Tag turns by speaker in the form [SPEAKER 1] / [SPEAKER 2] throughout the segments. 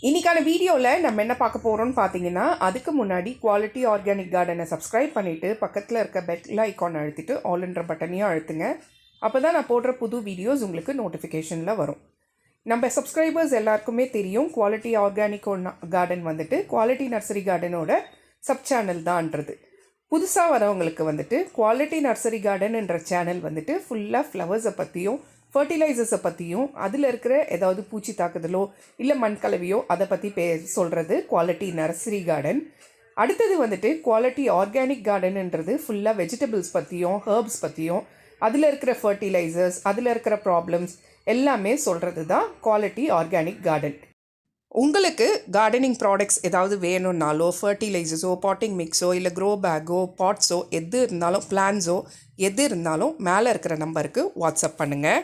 [SPEAKER 1] இன்றைக்கான வீடியோவில் நம்ம என்ன பார்க்க போகிறோம்னு பார்த்தீங்கன்னா, அதுக்கு முன்னாடி குவாலிட்டி ஆர்கானிக் கார்டனை சப்ஸ்கிரைப் பண்ணிவிட்டு பக்கத்தில் இருக்க பெல் ஐக்கான் அழுத்திட்டு ஆல்ன்ற பட்டனையும் அழுத்துங்க. அப்போ தான் நான் போடுற புது வீடியோஸ் உங்களுக்கு நோட்டிஃபிகேஷனில் வரும். நம்ம சப்ஸ்கிரைபர்ஸ் எல்லாருக்குமே தெரியும், குவாலிட்டி ஆர்கானிக் கார்டன் வந்துட்டு குவாலிட்டி நர்சரி கார்டனோட சப் சேனல் தான்ன்றது. புதுசாக வரவங்களுக்கு வந்துட்டு குவாலிட்டி நர்சரி கார்டன் என்ற சேனல் வந்துட்டு ஃபுல்லாக ஃப்ளவர்ஸை பற்றியும் ஃபர்டிலைசர்ஸை பற்றியும் அதில் இருக்கிற ஏதாவது பூச்சி தாக்குதலோ இல்லை மண் கலவையோ அதை பற்றி சொல்கிறது குவாலிட்டி நர்சரி கார்டன். அடுத்தது வந்துட்டு குவாலிட்டி ஆர்கானிக் கார்டன்ன்றது ஃபுல்லாக வெஜிடபிள்ஸ் பற்றியும் ஹர்ப்ஸ் பற்றியும் அதில் இருக்கிற ஃபர்டிலைசர்ஸ் அதில் இருக்கிற ப்ராப்ளம்ஸ் எல்லாமே சொல்கிறது தான் குவாலிட்டி ஆர்கானிக் கார்டன். உங்களுக்கு கார்டனிங் ப்ராடக்ட்ஸ் ஏதாவது வேணும்னாலோ ஃபர்டிலைசர்ஸோ பாட்டிங் மிக்ஸோ இல்லை க்ரோ பேக்கோ பாட்ஸோ எது இருந்தாலும் பிளான்ஸோ எது இருந்தாலும் மேலே இருக்கிற நம்பருக்கு வாட்ஸ்அப் பண்ணுங்கள்.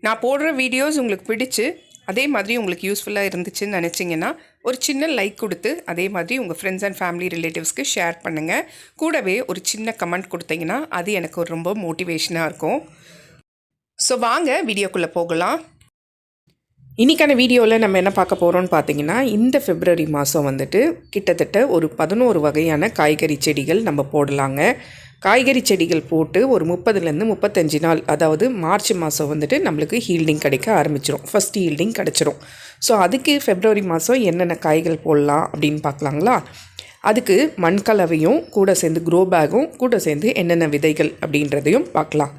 [SPEAKER 1] நான் போடுற வீடியோஸ் உங்களுக்கு பிடிச்சு அதே மாதிரி உங்களுக்கு யூஸ்ஃபுல்லாக இருந்துச்சுன்னு நினச்சிங்கன்னா ஒரு சின்ன லைக் கொடுத்து அதே மாதிரி உங்கள் ஃப்ரெண்ட்ஸ் அண்ட் ஃபேமிலி ரிலேட்டிவ்ஸ்க்கு ஷேர் பண்ணுங்கள். கூடவே ஒரு சின்ன கமெண்ட் கொடுத்தீங்கன்னா அது எனக்கு ஒரு ரொம்ப மோட்டிவேஷனாக இருக்கும். ஸோ வாங்க வீடியோக்குள்ளே போகலாம். இன்றைக்கான வீடியோவில் நம்ம என்ன பார்க்க போகிறோம்னு பார்த்தீங்கன்னா, இந்த February மாதம் வந்துட்டு கிட்டத்தட்ட ஒரு 11 வகையான காய்கறி செடிகள் நம்ம போடலாங்க. காய்கறி செடிகள் போட்டு ஒரு 30லேருந்து 35 நாள், அதாவது மார்ச் மாதம் வந்துட்டு நம்மளுக்கு ஹீல்டிங் கிடைக்க ஆரம்பிச்சிடும். ஃபஸ்ட் ஹீல்டிங் கிடச்சிரும். ஸோ அதுக்கு February மாதம் என்னென்ன காய்கள் போடலாம் அப்படின்னு பார்க்கலாங்களா? அதுக்கு மண்கலவையும் கூட சேர்ந்து க்ரோ பேக்கும் கூட சேர்ந்து என்னென்ன விதைகள் அப்படின்றதையும் பார்க்கலாம்.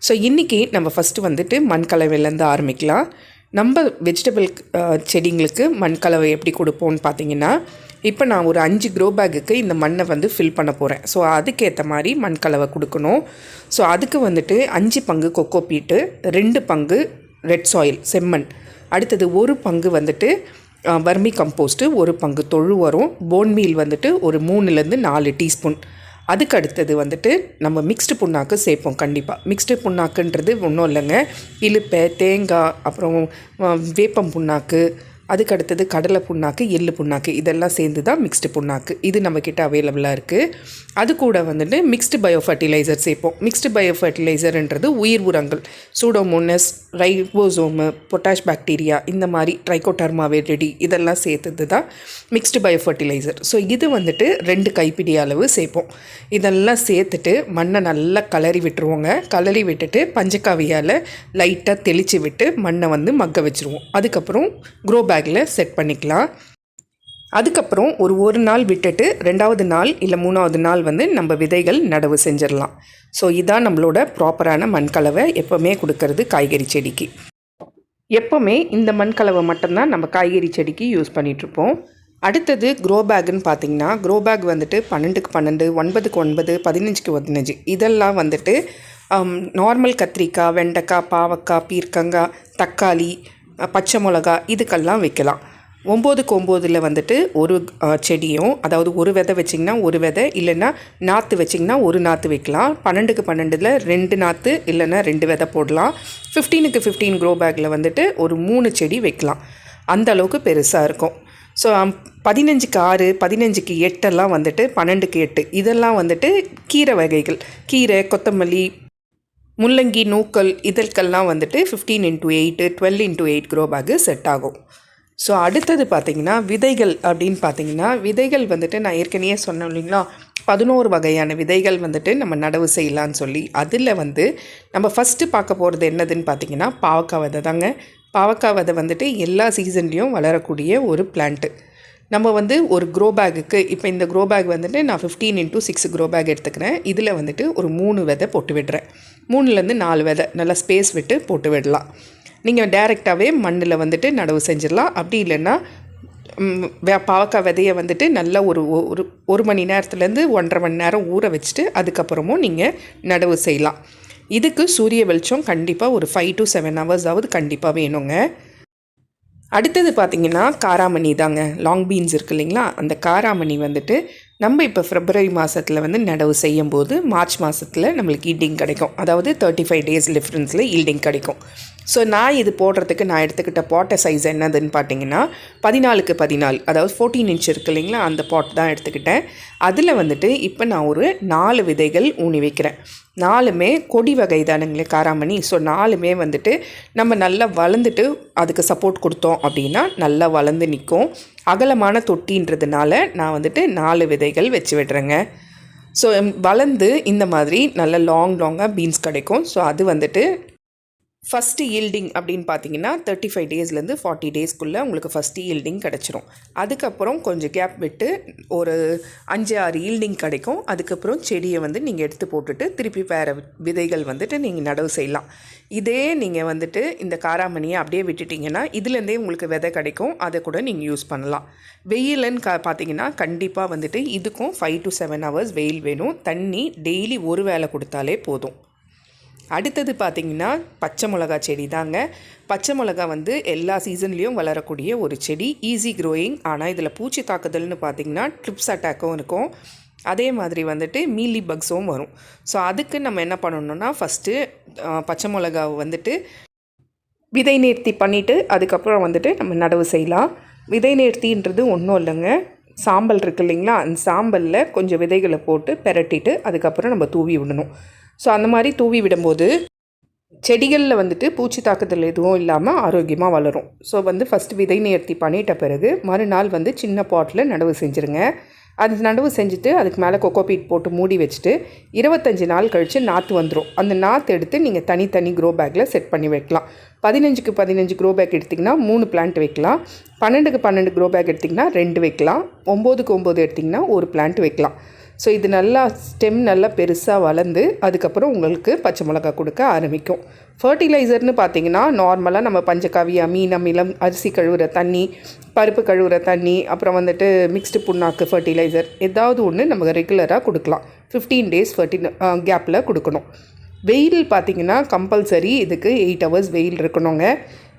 [SPEAKER 1] ஸோ இன்றைக்கி நம்ம ஃபஸ்ட்டு வந்துட்டு மண்கலவையிலேருந்து ஆரம்பிக்கலாம். நம்ம வெஜிடபிள் செடிங்களுக்கு மண் கலவை எப்படி கொடுப்போம்னு பார்த்தீங்கன்னா, இப்போ நான் ஒரு 5 க்ரோ பேக்குக்கு இந்த மண்ணை வந்து ஃபில் பண்ண போகிறேன். ஸோ அதுக்கேற்ற மாதிரி மண் கலவை கொடுக்கணும். ஸோ அதுக்கு வந்துட்டு 5 பங்கு கொக்கோ பீட்டு, 2 பங்கு ரெட் சாயில் செம்மண், அடுத்தது 1 பங்கு வந்துட்டு வர்மி கம்போஸ்ட்டு, 1 பங்கு தொழு உரம், போன் மீல் வந்துட்டு ஒரு 3லேருந்து 4 டீஸ்பூன். அதுக்கு அடுத்தது வந்துட்டு நம்ம மிக்ஸ்டு புண்ணாக்கு சேர்ப்போம். கண்டிப்பாக மிக்ஸ்டு புண்ணாக்குன்றது ஒன்றும் இல்லைங்க, இலுப்பை, தேங்காய், அப்புறம் வேப்பம் புண்ணாக்கு, அதுக்கு அடுத்தது கடலை புண்ணாக்கு, எள்ளு புண்ணாக்கு, இதெல்லாம் சேர்ந்து தான் மிக்ஸ்டு புண்ணாக்கு. இது நம்மக்கிட்ட அவைலபிளாக இருக்குது. அது கூட வந்துட்டு மிக்ஸ்டு பயோ ஃபர்டிலைசர் சேர்ப்போம். மிக்ஸ்டு பயோ ஃபர்டிலைசர்ன்றது உயிர் உரங்கள், சூடோமோனஸ், ரைபோசோமு, பொட்டாஷ் பாக்டீரியா, இந்த மாதிரி ட்ரைகோடர்மா வெரிடி இதெல்லாம் சேர்த்தது தான் மிக்ஸ்டு பயோ ஃபர்டிலைசர். ஸோ இது வந்துட்டு 2 கைப்பிடி அளவு சேர்ப்போம். இதெல்லாம் சேர்த்துட்டு மண்ணை நல்லா கலரி விட்டுருவோங்க. கலரி விட்டுட்டு பஞ்சக்காவியால் லைட்டாக தெளித்து விட்டு மண்ணை வந்து மக்க வச்சுருவோம். அதுக்கப்புறம் க்ரோ பேக்கில் செட் பண்ணிக்கலாம். அதுக்கப்புறம் ஒரு நாள் விட்டுட்டு 2வது நாள் இல்லை 3வது நாள் வந்து நம்ம விதைகள் நடவு செஞ்சிடலாம். ஸோ இதான் நம்மளோட ப்ராப்பரான மண்கலவை எப்போவுமே கொடுக்கறது காய்கறி செடிக்கு. எப்போவுமே இந்த மண்கலவை மட்டும்தான் நம்ம காய்கறி செடிக்கு யூஸ் பண்ணிகிட்ருப்போம். அடுத்தது க்ரோ பேக்குன்னு பார்த்திங்கன்னா, க்ரோ பேக் வந்துட்டு 12க்கு 12, 9க்கு 9, 15க்கு 15 இதெல்லாம் வந்துட்டு நார்மல் கத்திரிக்காய், வெண்டைக்காய், பாவக்காய், பீர்க்கங்காய், தக்காளி, பச்சை மிளகா இதுக்கெல்லாம் வைக்கலாம். 9க்கு 9 வந்துட்டு ஒரு செடியும், அதாவது ஒரு விதை வச்சிங்கன்னா ஒரு விதை, இல்லைன்னா நாற்று வச்சிங்கன்னா ஒரு நாற்று வைக்கலாம். 12க்கு 12 2 நாற்று இல்லைன்னா 2 விதை போடலாம். 15க்கு 15 க்ரோ பேக்கில் வந்துட்டு ஒரு 3 செடி வைக்கலாம். அந்த அளவுக்கு பெருசாக இருக்கும். ஸோ 15க்கு 6, 15க்கு 8 வந்துட்டு 12க்கு 8 இதெல்லாம் வந்துட்டு கீரை வகைகள், கீரை, கொத்தமல்லி, முள்ளங்கி, நூக்கல் இதற்கெல்லாம் வந்துட்டு 15x8, 12x8 grow bag set ஆகும். ஸோ அடுத்தது பார்த்திங்கன்னா விதைகள் அப்படின்னு பார்த்தீங்கன்னா, விதைகள் வந்துட்டு நான் ஏற்கனவே சொன்னேன் இல்லைங்களா, 11 வகையான விதைகள் வந்துட்டு நம்ம நடவு செய்யலான்னு சொல்லி. அதில் வந்து நம்ம ஃபஸ்ட்டு பார்க்க போகிறது என்னதுன்னு பார்த்தீங்கன்னா, பாவக்காய் விதை தாங்க. பாவக்காய் விதை வந்துட்டு எல்லா சீசன்லேயும் வளரக்கூடிய ஒரு பிளான்ட்டு. நம்ம வந்து ஒரு க்ரோ பேக்குக்கு, இப்போ இந்த க்ரோ பேக் வந்துட்டு நான் 15x6 க்ரோ பேக் எடுத்துக்கிறேன். இதில் வந்துட்டு ஒரு 3 விதை போட்டு விடுறேன். 3லேருந்து 4 விதை நல்லா ஸ்பேஸ் விட்டு போட்டு விடலாம். நீங்கள் டைரெக்டாகவே மண்ணில் வந்துட்டு நடவு செஞ்சிடலாம். அப்படி இல்லைன்னா பாவக்காய் விதையை வந்துட்டு நல்லா ஒரு மணி நேரத்துலேருந்து 1.5 மணி நேரம் ஊற வச்சுட்டு அதுக்கப்புறமும் நீங்கள் நடவு செய்யலாம். இதுக்கு சூரிய வெளிச்சம் கண்டிப்பாக ஒரு 5 to 7 hours கண்டிப்பாக வேணுங்க. அடுத்தது பார்த்திங்கன்னா காராமணி தாங்க. லாங் பீன்ஸ் இருக்குது இல்லைங்களா, அந்த காராமணி வந்துட்டு நம்ம இப்போ February மாதத்தில் வந்து நடவு செய்யும் போது மார்ச் மாதத்தில் நம்மளுக்கு ஈல்டிங் கிடைக்கும். அதாவது 35 days டிஃப்ரென்ஸில் ஈல்டிங் கிடைக்கும். ஸோ நான் இது போடுறதுக்கு நான் எடுத்துக்கிட்ட பாட்டை சைஸ் என்னதுன்னு பார்த்தீங்கன்னா 14க்கு 14, அதாவது 14 இன்ச் இருக்குது இல்லைங்களா, அந்த பாட் தான் எடுத்துக்கிட்டேன். அதில் வந்துட்டு இப்போ நான் ஒரு 4 விதைகள் ஊனி வைக்கிறேன். 4மே கொடி வகை தானுங்களே காராமணி. ஸோ 4மே வந்துட்டு நம்ம நல்லா வளர்ந்துட்டு அதுக்கு சப்போர்ட் கொடுத்தோம் அப்படின்னா நல்லா வளர்ந்து நிற்கும். அகலமான தொட்டின்றதுனால நான் வந்துட்டு 4 விதைகள் வச்சு விடுறேங்க. ஸோ வளர்ந்து இந்த மாதிரி நல்ல லாங்காக பீன்ஸ் கிடைக்கும். ஸோ அது வந்துட்டு ஃபஸ்ட்டு ஈல்டிங் அப்படின்னு பார்த்தீங்கன்னா 35 டேஸ்லேருந்து 40 டேஸ்க்குள்ளே உங்களுக்கு ஃபஸ்ட்டு ஈல்டிங் கிடச்சிரும். அதுக்கப்புறம் கொஞ்சம் கேப் விட்டு ஒரு 5-6 ஈல்டிங் கிடைக்கும். அதுக்கப்புறம் செடியை வந்து நீங்கள் எடுத்து போட்டுட்டு திருப்பி வேறு விதைகள் வந்துட்டு நீங்கள் நடவு செய்யலாம். இதே நீங்கள் வந்துட்டு இந்த காராமணியை அப்படியே விட்டுட்டிங்கன்னா இதுலேருந்தே உங்களுக்கு விதை கிடைக்கும். அதை கூட நீங்கள் யூஸ் பண்ணலாம். வெயிலுன்னு பார்த்தீங்கன்னா கண்டிப்பாக வந்துட்டு இதுக்கும் 5 to 7 hours வெயில் வேணும். தண்ணி டெய்லி ஒரு வேளை கொடுத்தாலே போதும். அடுத்தது பார்த்திங்கன்னா பச்சை மிளகா செடி தாங்க. பச்சை மிளகா வந்து எல்லா சீசன்லேயும் வளரக்கூடிய ஒரு செடி, ஈஸி க்ரோயிங். ஆனால் இதில் பூச்சி தாக்குதல்னு பார்த்திங்கன்னா ட்ரிப்ஸ் அட்டாக்கும் இருக்கும். அதே மாதிரி வந்துட்டு மீலி பக்ஸும் வரும். ஸோ அதுக்கு நம்ம என்ன பண்ணணுன்னா ஃபஸ்ட்டு பச்சை மிளகாவை வந்துட்டு விதை நேர்த்தி பண்ணிவிட்டு அதுக்கப்புறம் வந்துட்டு நம்ம நடவு செய்யலாம். விதை நேர்த்தின்றது ஒன்றும் இல்லைங்க, சாம்பல் இருக்குது இல்லைங்களா, அந்த சாம்பலில் கொஞ்சம் விதைகளை போட்டு பெரட்டிட்டு அதுக்கப்புறம் நம்ம தூவி விடணும். ஸோ அந்த மாதிரி தூவி விடும்போது செடிகளில் வந்துட்டு பூச்சி தாக்குதல் எதுவும் இல்லாமல் ஆரோக்கியமாக வளரும். ஸோ வந்து ஃபஸ்ட்டு விதை நேர்த்தி பண்ணிட்ட பிறகு மறுநாள் வந்து சின்ன பாட்டில் நடவு செஞ்சுருங்க. அது நடவு செஞ்சுட்டு அதுக்கு மேலே கொக்கோபீட் போட்டு மூடி வச்சுட்டு 25 நாள் கழித்து நாற்று வந்துடும். அந்த நாற்று எடுத்து நீங்கள் தனி க்ரோ பேக்கில் செட் பண்ணி வைக்கலாம். 15க்கு 15 க்ரோ பேக் எடுத்திங்கன்னா 3 பிளான்ட் வைக்கலாம். 12க்கு 12 க்ரோ பேக் எடுத்திங்கன்னா 2 வைக்கலாம். 9க்கு 9 எடுத்திங்கன்னா 1 பிளான்ட் வைக்கலாம். ஸோ இது நல்லா ஸ்டெம் நல்லா பெருசாக வளர்ந்து அதுக்கப்புறம் உங்களுக்கு பச்சை மிளகா கொடுக்க ஆரம்பிக்கும். ஃபர்டிலைசர்னு பார்த்தீங்கன்னா நார்மலாக நம்ம பஞ்சகாவிய, மீன் அமிலம், அரிசி கழுவுற தண்ணி, பருப்பு கழுவுற தண்ணி, அப்புறம் வந்துட்டு மிக்ஸ்டு புண்ணாக்கு ஃபர்டிலைசர் ஏதாவது ஒன்று நம்ம ரெகுலராக கொடுக்கலாம். 15 டேஸ் கேப்பில் கொடுக்கணும். வெயில் பார்த்திங்கன்னா கம்பல்சரி இதுக்கு 8 hours வெயில் இருக்கணுங்க.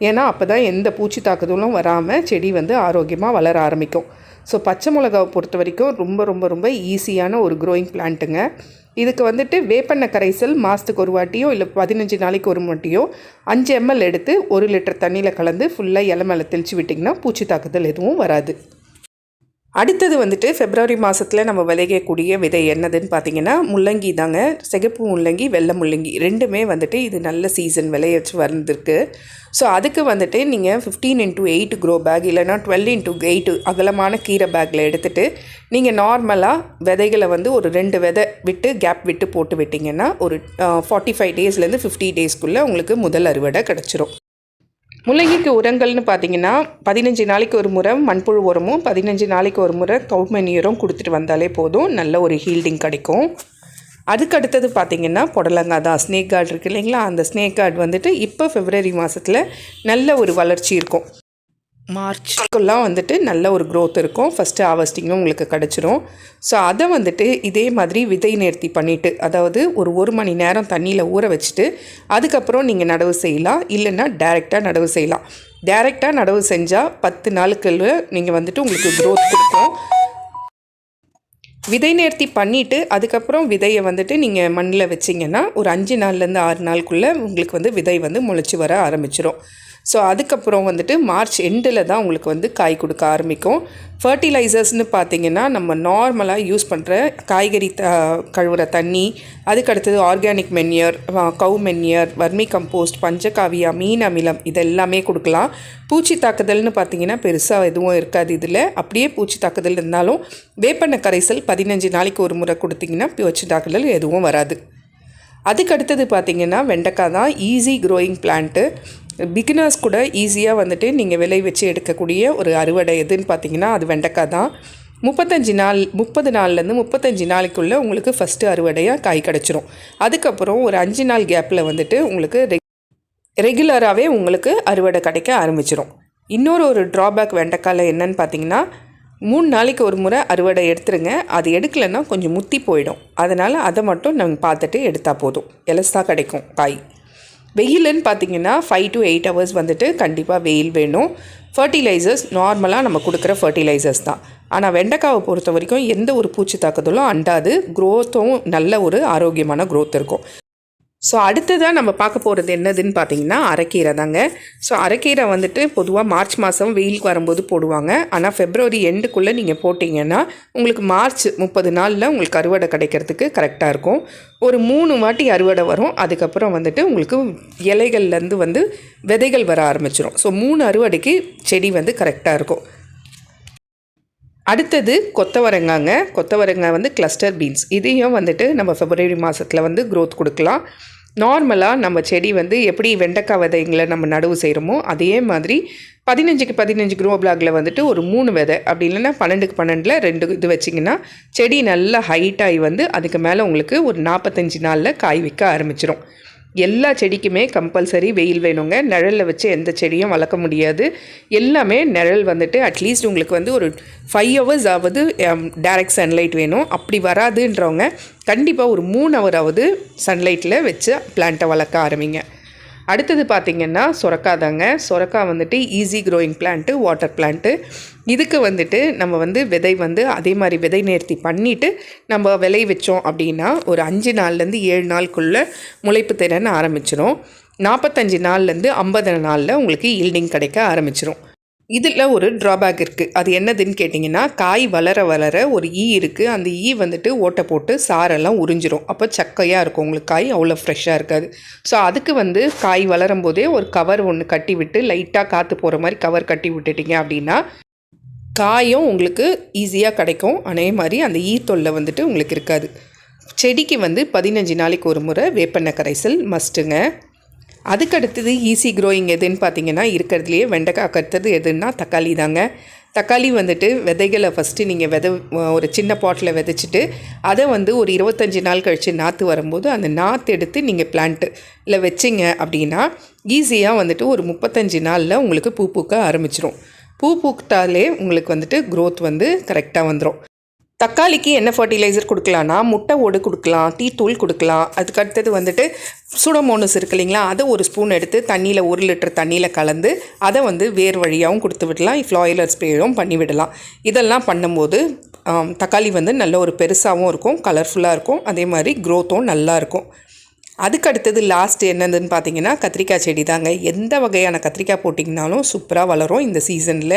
[SPEAKER 1] ஏன்னா அப்போ தான் எந்த பூச்சி தாக்குதலும் வராமல் செடி வந்து ஆரோக்கியமாக வளர ஆரம்பிக்கும். ஸோ பச்சை மிளகாவை பொறுத்த வரைக்கும் ரொம்ப ஈஸியான ஒரு க்ரோயிங் பிளான்ட்டுங்க. இதுக்கு வந்துட்டு வேப்பெண்ணெய் கரைசல் மாதத்துக்கு ஒரு வாட்டியோ இல்லை 15 நாளைக்கு ஒரு வாட்டியோ 5 ml எடுத்து 1 லிட்டர் தண்ணியில் கலந்து ஃபுல்லாக இலை மேலே தெளித்து விட்டிங்கன்னா பூச்சி தாக்குதல் எதுவும் வராது. அடுத்தது வந்துட்டு பிப்ரவரி மாதத்தில் நம்ம விளையக்கூடிய விதை என்னதுன்னு பார்த்தீங்கன்னா முள்ளங்கி தாங்க. சிகப்பு முள்ளங்கி, வெள்ளை முள்ளங்கி ரெண்டுமே வந்துட்டு இது நல்ல சீசன் விளையச்சு வந்திருக்கு. ஸோ அதுக்கு வந்துட்டு நீங்கள் 15x8 க்ரோ பேக் இல்லைனா 12x8 அகலமான கீரை பேக்கில் எடுத்துகிட்டு நீங்கள் நார்மலாக விதைகளை வந்து ஒரு 2 விதை விட்டு கேப் விட்டு போட்டு விட்டிங்கன்னா ஒரு 45 டேஸ்லேருந்து 50 டேஸ்க்குள்ளே உங்களுக்கு முதல் அறுவடை கிடச்சிரும். முள்ளங்கிக்கு உரங்கள்னு பார்த்தீங்கன்னா 15 நாளைக்கு ஒரு முறை மண்புழு உரமும் 15 நாளைக்கு ஒரு முறை கவு மெனியரும் கொடுத்துட்டு வந்தாலே போதும், நல்ல ஒரு ஹீல்டிங் கிடைக்கும். அதுக்கு அடுத்தது பார்த்திங்கன்னா புடலங்காய் தான். ஸ்னேக் கார்டு இருக்குது இல்லைங்களா, அந்த ஸ்னேக் கார்டு வந்துட்டு இப்போ பிப்ரவரி மாதத்தில் நல்ல ஒரு வளர்ச்சி இருக்கும். மார்ச்சுக்கெல்லாம் வந்துட்டு நல்ல ஒரு க்ரோத் இருக்கும். ஃபஸ்ட்டு ஹார்வெஸ்டிங்கும் உங்களுக்கு கிடச்சிரும். ஸோ அதை வந்துட்டு இதே மாதிரி விதை நேர்த்தி பண்ணிவிட்டு, அதாவது ஒரு மணி நேரம் தண்ணியில் ஊற வச்சுட்டு அதுக்கப்புறம் நீங்கள் நடவு செய்யலாம். இல்லைன்னா டைரெக்டாக நடவு செய்யலாம். டைரெக்டாக நடவு செஞ்சால் 10 நாளுக்குள்ள நீங்கள் வந்துட்டு உங்களுக்கு க்ரோத் கொடுக்கும். விதை நேர்த்தி பண்ணிவிட்டு அதுக்கப்புறம் விதையை வந்துட்டு நீங்கள் மண்ணில் வச்சிங்கன்னா ஒரு 5 நாள்லேருந்து 6 நாளுக்குள்ளே உங்களுக்கு வந்து விதை வந்து முளைச்சி வர ஆரம்பிச்சிடும். ஸோ அதுக்கப்புறம் வந்துட்டு மார்ச் எண்டில் தான் உங்களுக்கு வந்து காய் கொடுக்க ஆரம்பிக்கும். ஃபர்டிலைசர்ஸ்னு பார்த்திங்கன்னா நம்ம நார்மலாக யூஸ் பண்ணுற காய்கறி கழுவுற தண்ணி, அதுக்கடுத்தது ஆர்கானிக் மென்யூர், கவு மென்யூர், வர்மி கம்போஸ்ட், பஞ்சகாவியா, மீன் அமிலம் இதெல்லாமே கொடுக்கலாம். பூச்சி தாக்குதல்னு பார்த்திங்கன்னா பெருசாக எதுவும் இருக்காது இதில். அப்படியே பூச்சி தாக்குதல் இருந்தாலும் வேப்பெண்ணெய் கரைசல் 15 நாளைக்கு ஒரு முறை கொடுத்திங்கன்னா பூச்சி தாக்குதல் எதுவும் வராது. அதுக்கடுத்தது பார்த்திங்கன்னா வெண்டைக்காய் தான். ஈஸி க்ரோயிங் பிளான்ட்டு, பிகினர்ஸ் கூட ஈஸியாக வந்துட்டு நீங்கள் விளை வச்சு எடுக்கக்கூடிய ஒரு அறுவடை எதுன்னு பார்த்தீங்கன்னா அது வெண்டைக்காய் தான். 30 நாள்லேருந்து 35 நாளைக்குள்ளே உங்களுக்கு ஃபஸ்ட்டு அறுவடையாக காய் கிடச்சிரும். அதுக்கப்புறம் ஒரு 5 நாள் கேப்பில் வந்துட்டு உங்களுக்கு ரெகுலராகவே உங்களுக்கு அறுவடை கிடைக்க ஆரம்பிச்சிடும். ஒரு ட்ராபேக் வெண்டைக்காயில் என்னன்னு பார்த்தீங்கன்னா 3 நாளைக்கு ஒரு முறை அறுவடை எடுத்துருங்க. அது எடுக்கலைன்னா கொஞ்சம் முத்தி போயிடும். அதனால் அதை மட்டும் நம்ம பார்த்துட்டு எடுத்தால் போதும், எலசாக கிடைக்கும் காய். வெயிலுன்னு பார்த்திங்கன்னா 5 to 8 hours வந்துட்டு கண்டிப்பாக வெயில் வேணும். ஃபர்டிலைசர்ஸ் நார்மலாக நம்ம கொடுக்குற ஃபர்டிலைசர்ஸ் தான். ஆனால் வெண்டைக்காவை பொறுத்த வரைக்கும் எந்த ஒரு பூச்சி தாக்குதலும் அண்டாது. க்ரோத்தும் நல்ல ஒரு ஆரோக்கியமான க்ரோத் இருக்கும். ஸோ அடுத்ததாக நம்ம பார்க்க போகிறது என்னதுன்னு பார்த்தீங்கன்னா அரைக்கீரை தாங்க. ஸோ அரைக்கீரை வந்துட்டு பொதுவாக மார்ச் மாதம் வெயிலுக்கு வரும்போது போடுவாங்க. ஆனால் ஃபெப்ரவரி எண்டுக்குள்ளே நீங்கள் போட்டிங்கன்னா உங்களுக்கு மார்ச் 30 நாளில் உங்களுக்கு அறுவடை கிடைக்கிறதுக்கு கரெக்டாக இருக்கும். ஒரு 3 வாட்டி அறுவடை வரும். அதுக்கப்புறம் வந்துட்டு உங்களுக்கு இலைகள்லேருந்து வந்து விதைகள் வர ஆரம்பிச்சிடும். ஸோ 3 அறுவடைக்கு செடி வந்து கரெக்டாக இருக்கும். அடுத்தது கொத்தவரங்காங்க. கொத்தவரங்காய் வந்து கிளஸ்டர் பீன்ஸ். இதையும் வந்துட்டு நம்ம ஃபெப்ரவரி மாதத்தில் வந்து க்ரோத் கொடுக்கலாம். நார்மலாக நம்ம செடி வந்து எப்படி வெண்டைக்காய் விதைங்களை நம்ம நடவு செய்கிறோமோ அதே மாதிரி 15க்கு 15 க்ரோ பிளாகில் வந்துட்டு ஒரு 3 விதை, அப்படி இல்லைன்னா 12க்கு 12 2 இது வச்சிங்கன்னா செடி நல்லா ஹைட்டாகி வந்து அதுக்கு மேலே உங்களுக்கு ஒரு 45 நாளில் காய் வைக்க ஆரம்பிச்சிடும். எல்லா செடிக்குமே கம்பல்சரி வெயில் வேணுங்க. நிழலில் வச்சு எந்த செடியும் வளர்க்க முடியாது. எல்லாமே நிழல் வந்துட்டு அட்லீஸ்ட் உங்களுக்கு வந்து ஒரு 5 ஹவர்ஸ் ஆவது டைரக்ட் சன்லைட் வேணும். அப்படி வராதுன்றவங்க கண்டிப்பாக ஒரு 3 ஹவராவது சன்லைட்டில் வச்சு பிளான்ட்டை வளர்க்க ஆரம்பிங்க. அடுத்தது பார்த்திங்கன்னா சொரக்காய் தாங்க. சொரக்காய் வந்துட்டு easy growing plant, water plant. இதுக்கு வந்துட்டு நம்ம வந்து விதை வந்து அதே மாதிரி விதை நேர்த்தி பண்ணிவிட்டு நம்ம விளை வச்சோம் அப்படின்னா ஒரு 5 நாள்லேருந்து 7 நாளுக்குள்ளே முளைப்பு திறன் ஆரம்பிச்சிடும். 45 நாள்லேருந்து 50 நாளில் உங்களுக்கு ஈல்டிங் கிடைக்க ஆரம்பிச்சிடும். இதில் ஒரு ட்ராபேக் இருக்குது. அது என்னதுன்னு கேட்டிங்கன்னா, காய் வளர வளர ஒரு இருக்குது. அந்த வந்துட்டு ஓட்டை போட்டு சாரெல்லாம் உறிஞ்சிரும். அப்போ சக்கையாக இருக்கும் உங்களுக்கு, காய் அவ்வளோ ஃப்ரெஷ்ஷாக இருக்காது. ஸோ அதுக்கு வந்து காய் வளரும் போதே ஒரு கவர் ஒன்று கட்டி விட்டு லைட்டாக காற்று போகிற மாதிரி கவர் கட்டி விட்டுட்டிங்க அப்படின்னா காயும் உங்களுக்கு ஈஸியாக கிடைக்கும். அதே மாதிரி அந்த தொல்லை வந்துட்டு உங்களுக்கு இருக்காது. செடிக்கு வந்து 15 நாளைக்கு ஒரு முறை வேப்பெண்ணெய் கரைசல் மஸ்ட்டுங்க. அதுக்கடுத்தது ஈஸி க்ரோயிங் எதுன்னு பார்த்தீங்கன்னா, இருக்கிறதுலையே வெண்டைக்காய் கற்றுறது எதுன்னா தக்காளி தாங்க. தக்காளி வந்துட்டு விதைகளை ஃபஸ்ட்டு நீங்கள் ஒரு சின்ன பாட்டில் விதைச்சிட்டு அதை வந்து ஒரு 25 நாள் கழித்து நாற்று வரும்போது அந்த நாற்று எடுத்து நீங்கள் பிளான்ட்டில் வச்சிங்க அப்படின்னா ஈஸியாக வந்துட்டு ஒரு 35 நாளில் உங்களுக்கு பூ பூக்க ஆரம்பிச்சிடும். பூ பூக்கிட்டாலே உங்களுக்கு வந்துட்டு க்ரோத் வந்து கரெக்டாக வந்துடும். தக்காளிக்கு என்ன ஃபர்டிலைசர் கொடுக்கலான்னா, முட்டை ஓடு கொடுக்கலாம், டீ தூள் கொடுக்கலாம். அதுக்கடுத்தது வந்துட்டு சுடோமோனஸ் இருக்கு இல்லைங்களா, அதை ஒரு ஸ்பூன் எடுத்து தண்ணியில் 1 லிட்டர் தண்ணியில் கலந்து அதை வந்து வேர் வழியாகவும் கொடுத்து விடலாம். ஃப்ளாயிலர் ஸ்ப்ரேயும் பண்ணி விடலாம். இதெல்லாம் பண்ணும்போது தக்காளி வந்து நல்ல ஒரு பெருசாகவும் இருக்கும், கலர்ஃபுல்லாக இருக்கும், அதே மாதிரி க்ரோத்தும் நல்லா இருக்கும். அதுக்கடுத்தது லாஸ்ட் என்னதுன்னு பார்த்தீங்கன்னா கத்திரிக்காய் செடி தாங்க. எந்த வகையான கத்திரிக்காய் போட்டிங்கனாலும் சூப்பராக வளரும். இந்த சீசனில்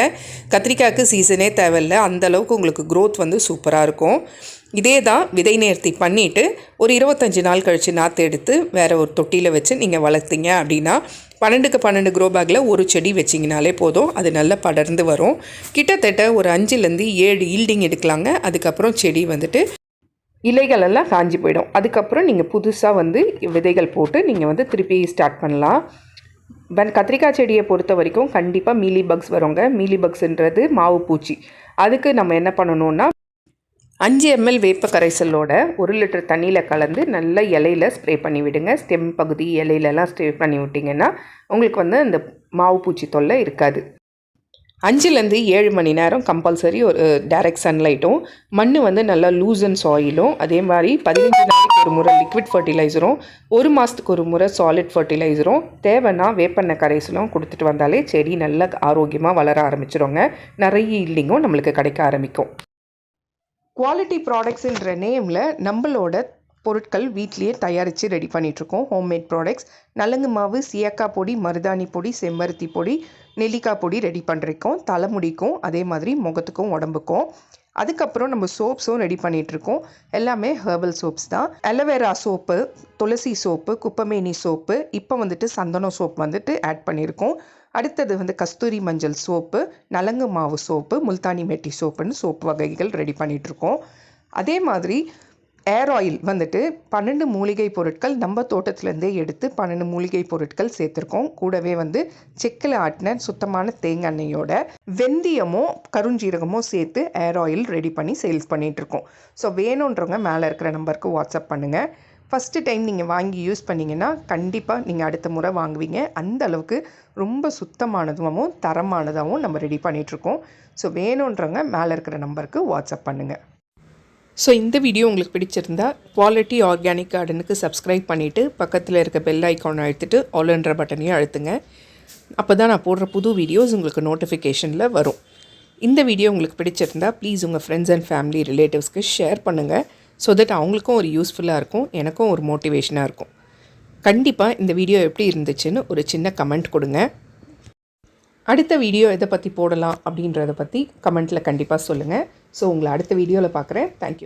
[SPEAKER 1] கத்திரிக்காய்க்கு சீசனே தேவையில்லை, அந்தளவுக்கு உங்களுக்கு க்ரோத் வந்து சூப்பராக இருக்கும். இதே தான் விதை நேர்த்தி பண்ணிவிட்டு ஒரு 25 நாள் கழித்து நாற்று எடுத்து வேறு ஒரு தொட்டியில் வச்சு நீங்கள் வளர்த்தீங்க அப்படின்னா 12க்கு 12 க்ரோ பேக்கில் ஒரு செடி வச்சிங்கனாலே போதும். அது நல்லா படர்ந்து வரும். கிட்டத்தட்ட ஒரு 5லேருந்து 7 ஈல்டிங் எடுக்கலாங்க. அதுக்கப்புறம் செடி வந்துட்டு இலைகளெல்லாம் காஞ்சி போயிடும். அதுக்கப்புறம் நீங்கள் புதுசாக வந்து விதைகள் போட்டு நீங்கள் வந்து திருப்பி ஸ்டார்ட் பண்ணலாம். கத்திரிக்காய் செடியை பொறுத்த வரைக்கும் கண்டிப்பாக மீலி பக்ஸ் வருங்க. மீலி பக்ஸுன்றது மாவு பூச்சி. அதுக்கு நம்ம என்ன பண்ணணுன்னா 5 ml வேப்ப கரைசலோட 1 லிட்டர் தண்ணியில் கலந்து நல்லா இலையில் ஸ்ப்ரே பண்ணி விடுங்க. ஸ்டெம் பகுதி இலையிலலாம் ஸ்ப்ரே பண்ணி விட்டிங்கன்னா உங்களுக்கு வந்து அந்த மாவு பூச்சி தொல்லை இருக்காது. 5லேருந்து 7 மணி நேரம் கம்பல்சரி ஒரு டைரக்ட் சன்லைட்டும், மண் வந்து நல்லா லூசன் சாயிலும், அதே மாதிரி 15 நாளைக்கு ஒரு முறை லிக்விட் ஃபர்டிலைசரும், 1 மாதத்துக்கு ஒரு முறை சாலிட் ஃபர்டிலைசரும், தேவைன்னா வேப்பெண்ணெய் கரைசலும் கொடுத்துட்டு வந்தாலே செடி நல்லா ஆரோக்கியமாக வளர ஆரம்பிச்சிடுங்க. நிறைய ஈல்டிங்கும் நம்மளுக்கு கிடைக்க ஆரம்பிக்கும். குவாலிட்டி ப்ராடக்ட்ஸுன்ற நேமில் நம்மளோட பொருட்கள் வீட்லேயே தயாரித்து ரெடி பண்ணிகிட்ருக்கோம். ஹோம்மேட் ப்ராடக்ட்ஸ், நலங்கு மாவு, சீயக்காய் பொடி, மருதாணி பொடி, செம்பருத்தி பொடி, நெல்லிக்காய் பொடி ரெடி பண்ணிருக்கோம். தலைமுடிக்கும் அதே மாதிரி முகத்துக்கும் உடம்புக்கும். அதுக்கப்புறம் நம்ம சோப்ஸும் ரெடி பண்ணிகிட்ருக்கோம். எல்லாமே ஹெர்பல் சோப்ஸ் தான். அலோவேரா சோப்பு, துளசி சோப்பு, குப்பமேனி சோப்பு, இப்போ வந்துட்டு சந்தனம் சோப் வந்துட்டு ஆட் பண்ணியிருக்கோம். அடுத்தது வந்து கஸ்தூரி மஞ்சள் சோப்பு, நலங்கு மாவு சோப்பு, முல்தானி மெட்டி சோப்புன்னு சோப்பு வகைகள் ரெடி பண்ணிகிட்ருக்கோம். அதே மாதிரி ஏர் ஆயில் வந்துட்டு 12 மூலிகை பொருட்கள் நம்ம தோட்டத்துலேருந்தே எடுத்து 12 மூலிகை பொருட்கள் சேர்த்துருக்கோம். கூடவே வந்து செக்கில் ஆட்டின சுத்தமான தேங்காய் எண்ணெயோட வெந்தயமோ கருஞ்சீரகமோ சேர்த்து ஏர் ஆயில் ரெடி பண்ணி சேல்ஸ் பண்ணிகிட்ருக்கோம். ஸோ வேணுன்றவங்க மேலே இருக்கிற நம்பருக்கு வாட்ஸ்அப் பண்ணுங்கள். ஃபஸ்ட்டு டைம் நீங்கள் வாங்கி யூஸ் பண்ணிங்கன்னா கண்டிப்பாக நீங்கள் அடுத்த முறை வாங்குவீங்க. அந்த அளவுக்கு ரொம்ப சுத்தமானதாகவும் தரமானதாகவும் நம்ம ரெடி பண்ணிகிட்ருக்கோம். ஸோ வேணுன்றவங்க மேலே இருக்கிற நம்பருக்கு வாட்ஸ்அப் பண்ணுங்கள். ஸோ இந்த வீடியோ உங்களுக்கு பிடிச்சிருந்தா குவாலிட்டி ஆர்கானிக் கார்டனுக்கு சப்ஸ்கிரைப் பண்ணிவிட்டு பக்கத்தில் இருக்க பெல் ஐக்கான் அழுத்திட்டு ஆல்ன்ற பட்டனையும் அழுத்துங்க. அப்போ தான் நான் போடுற புது வீடியோஸ் உங்களுக்கு நோட்டிஃபிகேஷனில் வரும். இந்த வீடியோ உங்களுக்கு பிடிச்சிருந்தா ப்ளீஸ் உங்கள் ஃப்ரெண்ட்ஸ் அண்ட் ஃபேமிலி ரிலேட்டிவ்ஸ்க்கு ஷேர் பண்ணுங்கள். ஸோ தட் அவங்களுக்கும் ஒரு யூஸ்ஃபுல்லாக இருக்கும், எனக்கும் ஒரு மோட்டிவேஷனாக இருக்கும். கண்டிப்பாக இந்த வீடியோ எப்படி இருந்துச்சுன்னு ஒரு சின்ன கமெண்ட் கொடுங்க. அடுத்த வீடியோ எதை பற்றி போடலாம் அப்படின்றத பற்றி கமெண்ட்டில் கண்டிப்பாக சொல்லுங்கள். ஸோ உங்களை அடுத்த வீடியோவில் பார்க்குறேன். தேங்க்யூ.